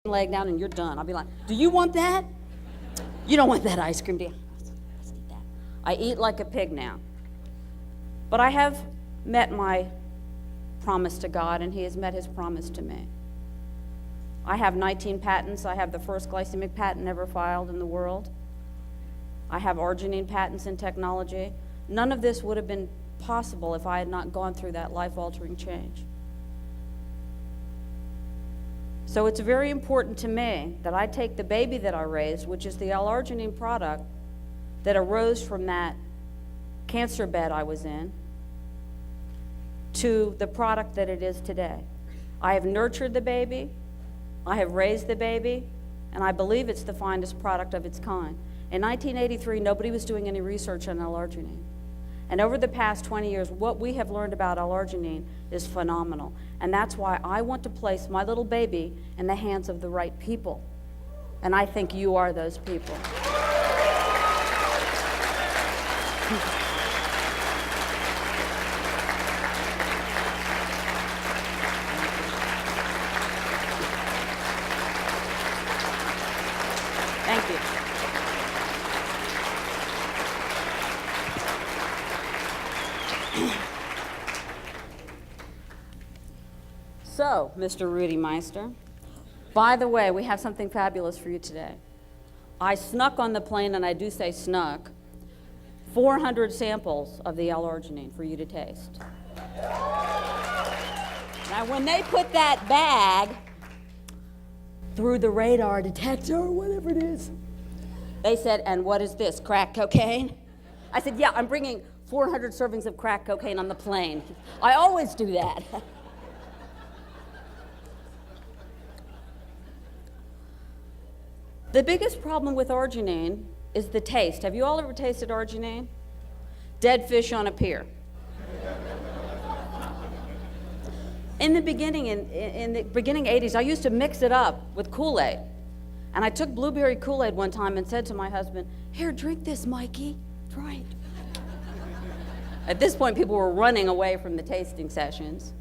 leg down and you're done. I'll be like, do you want that? You don't want that ice cream, do you? Let's eat that. I eat like a pig now. But I have met my promise to God, and he has met his promise to me. I have 19 patents. I have the first glycemic patent ever filed in the world. I have arginine patents in technology. None of this would have been possible if I had not gone through that life-altering change. So it's very important to me that I take the baby that I raised, which is the L-arginine product that arose from that cancer bed I was in, to the product that it is today. I have nurtured the baby, I have raised the baby, and I believe it's the finest product of its kind. In 1983, nobody was doing any research on L-arginine. And over the past 20 years, what we have learned about L-arginine is phenomenal. And that's why I want to place my little baby in the hands of the right people. And I think you are those people. Thank you. So, Mr. Rudy Meister, by the way, we have something fabulous for you today. I snuck on the plane, and I do say snuck, 400 samples of the L-arginine for you to taste. Now, when they put that bag through the radar detector, or whatever it is, they said, and what is this, crack cocaine? I said, yeah, I'm bringing 400 servings of crack cocaine on the plane. I always do that. The biggest problem with arginine is the taste. Have you all ever tasted arginine? Dead fish on a pier. In the beginning, in the beginning 80s, I used to mix it up with Kool-Aid. And I took blueberry Kool-Aid one time and said to my husband, here, drink this, Mikey. Try it. At this point, people were running away from the tasting sessions.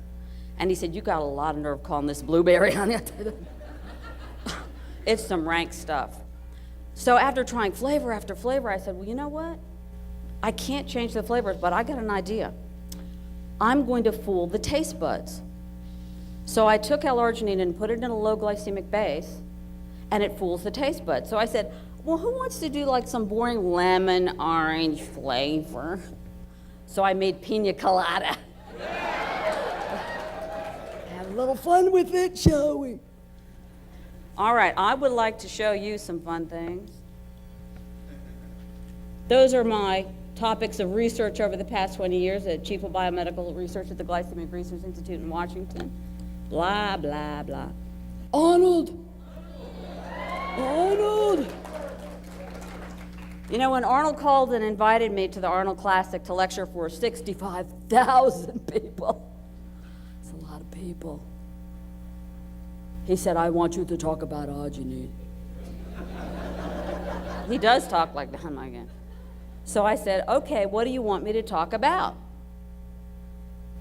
And he said, you got a lot of nerve calling this blueberry on it. It's some rank stuff. So after trying flavor after flavor, I said, well, you know what? I can't change the flavors, but I got an idea. I'm going to fool the taste buds. So I took L-arginine and put it in a low glycemic base, and it fools the taste buds. So I said, well, who wants to do like some boring lemon orange flavor? So I made pina colada. Have a little fun with it, shall we? All right, I would like to show you some fun things. Those are my topics of research over the past 20 years at Chief of Biomedical Research at the Glycemic Research Institute in Washington. Blah, blah, blah. Arnold! You know, when Arnold called and invited me to the Arnold Classic to lecture for 65,000 people, it's a lot of people. He said, I want you to talk about arginine. He does talk like that, my God. So I said, okay, what do you want me to talk about?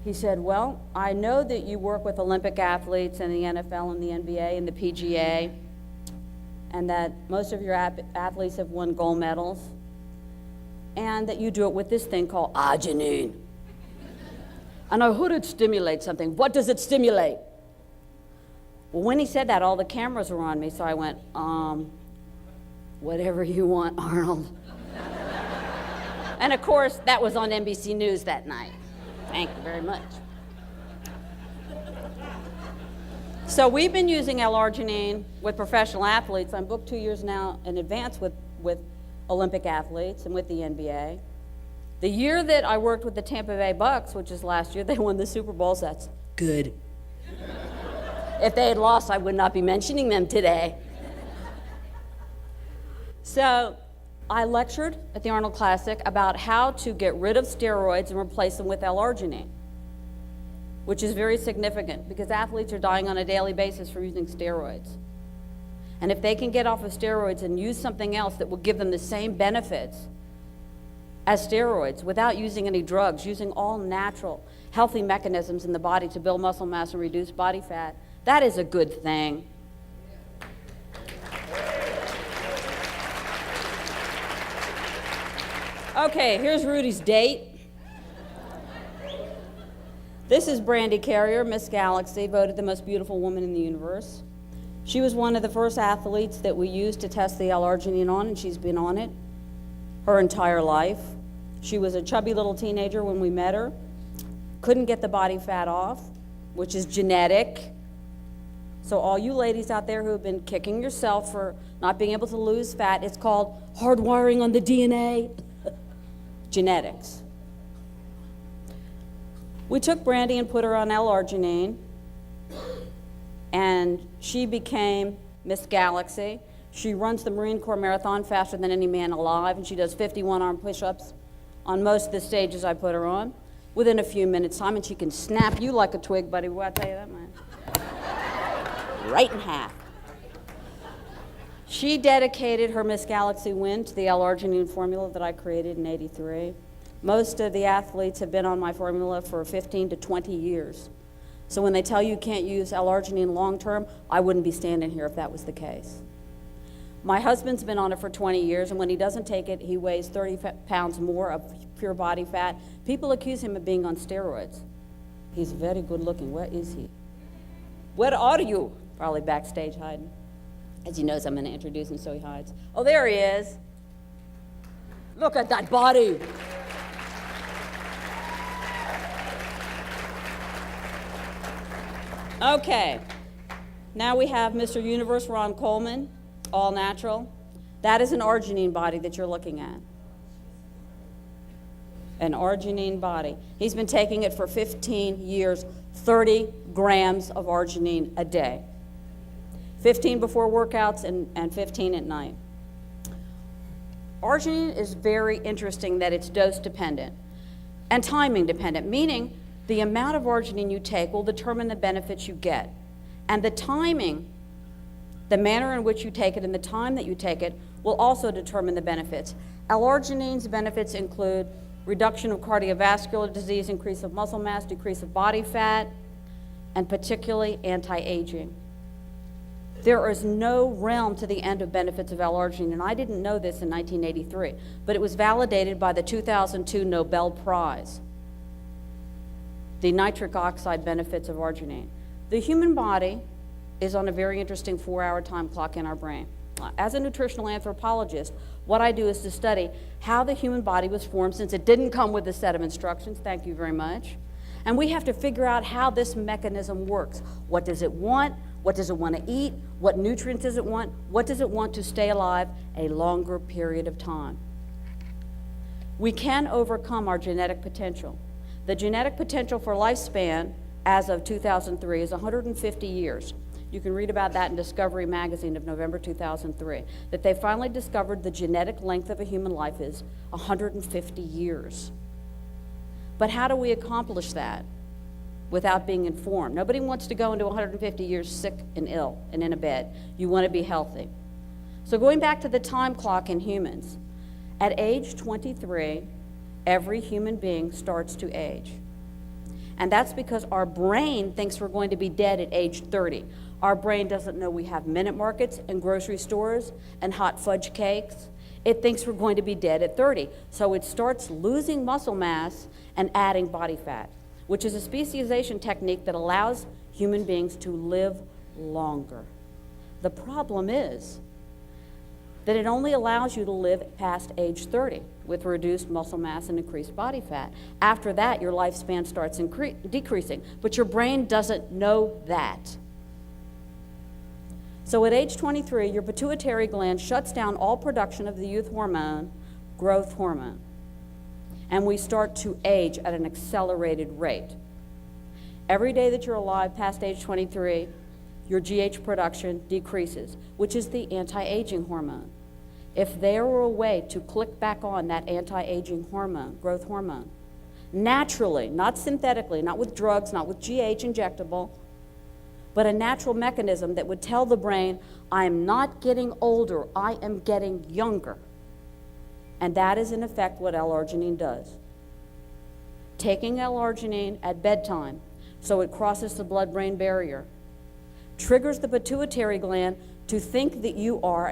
He said, well, I know that you work with Olympic athletes and the NFL and the NBA and the PGA, and that most of your athletes have won gold medals, and that you do it with this thing called arginine. And I heard it stimulate something. What does it stimulate? Well, when he said that, all the cameras were on me, so I went, whatever you want, Arnold. And of course, that was on NBC News that night. Thank you very much. So we've been using L-arginine with professional athletes. I'm booked 2 years now in advance with Olympic athletes and with the NBA. The year that I worked with the Tampa Bay Bucks, which is last year, they won the Super Bowls. That's good. If they had lost, I would not be mentioning them today. So I lectured at the Arnold Classic about how to get rid of steroids and replace them with L-arginine, which is very significant because athletes are dying on a daily basis for using steroids. And if they can get off of steroids and use something else that will give them the same benefits as steroids without using any drugs, using all natural, healthy mechanisms in the body to build muscle mass and reduce body fat, that is a good thing. Okay, here's Rudy's date. This is Brandy Carrier, Miss Galaxy, voted the most beautiful woman in the universe. She was one of the first athletes that we used to test the L-arginine on, and she's been on it her entire life. She was a chubby little teenager when we met her, couldn't get the body fat off, which is genetic. So all you ladies out there who have been kicking yourself for not being able to lose fat, it's called hardwiring on the DNA. Genetics. We took Brandy and put her on L-arginine, and she became Miss Galaxy. She runs the Marine Corps Marathon faster than any man alive, and she does 51 arm push-ups on most of the stages I put her on within a few minutes' time, and she can snap you like a twig, buddy. Well, I tell you that, man. Right in half. She dedicated her Miss Galaxy win to the L-arginine formula that I created in '83. Most of the athletes have been on my formula for 15 to 20 years. So when they tell you can't use L-arginine long-term, I wouldn't be standing here if that was the case. My husband's been on it for 20 years, and when he doesn't take it, he weighs 30 pounds more of pure body fat. People accuse him of being on steroids. He's very good looking. Where is he? Where are you? Probably backstage hiding. As he knows I'm going to introduce him, so he hides. Oh, there he is. Look at that body. Okay, now we have Mr. Universe Ron Coleman, all natural. That is an arginine body that you're looking at. An arginine body. He's been taking it for 15 years, 30 grams of arginine a day. 15 before workouts and 15 at night. Arginine is very interesting that it's dose dependent and timing dependent, meaning the amount of arginine you take will determine the benefits you get. And the timing, the manner in which you take it and the time that you take it will also determine the benefits. L-arginine's benefits include reduction of cardiovascular disease, increase of muscle mass, decrease of body fat, and particularly anti-aging. There is no realm to the end of benefits of L-arginine, and I didn't know this in 1983, but it was validated by the 2002 Nobel Prize. The nitric oxide benefits of arginine. The human body is on a very interesting 4-hour time clock in our brain. As a nutritional anthropologist, what I do is to study how the human body was formed, since it didn't come with a set of instructions. Thank you very much. And we have to figure out how this mechanism works. What does it want? What does it want to eat? What nutrients does it want? What does it want to stay alive a longer period of time? We can overcome our genetic potential. The genetic potential for lifespan as of 2003 is 150 years. You can read about that in Discovery magazine of November 2003, that they finally discovered the genetic length of a human life is 150 years. But how do we accomplish that without being informed? Nobody wants to go into 150 years sick and ill and in a bed. You want to be healthy. So going back to the time clock in humans, at age 23, every human being starts to age. And that's because our brain thinks we're going to be dead at age 30. Our brain doesn't know we have minute markets and grocery stores and hot fudge cakes. It thinks we're going to be dead at 30. So it starts losing muscle mass and adding body fat, which is a speciation technique that allows human beings to live longer. The problem is that it only allows you to live past age 30 with reduced muscle mass and increased body fat. After that, your lifespan starts decreasing, but your brain doesn't know that. So at age 23, your pituitary gland shuts down all production of the youth hormone, growth hormone, and we start to age at an accelerated rate. Every day that you're alive past age 23, your GH production decreases, which is the anti-aging hormone. If there were a way to click back on that anti-aging hormone, growth hormone, naturally, not synthetically, not with drugs, not with GH injectable, but a natural mechanism that would tell the brain, I'm not getting older, I am getting younger. And that is in effect what L-arginine does. Taking L-arginine at bedtime, so it crosses the blood-brain barrier, triggers the pituitary gland to think that you are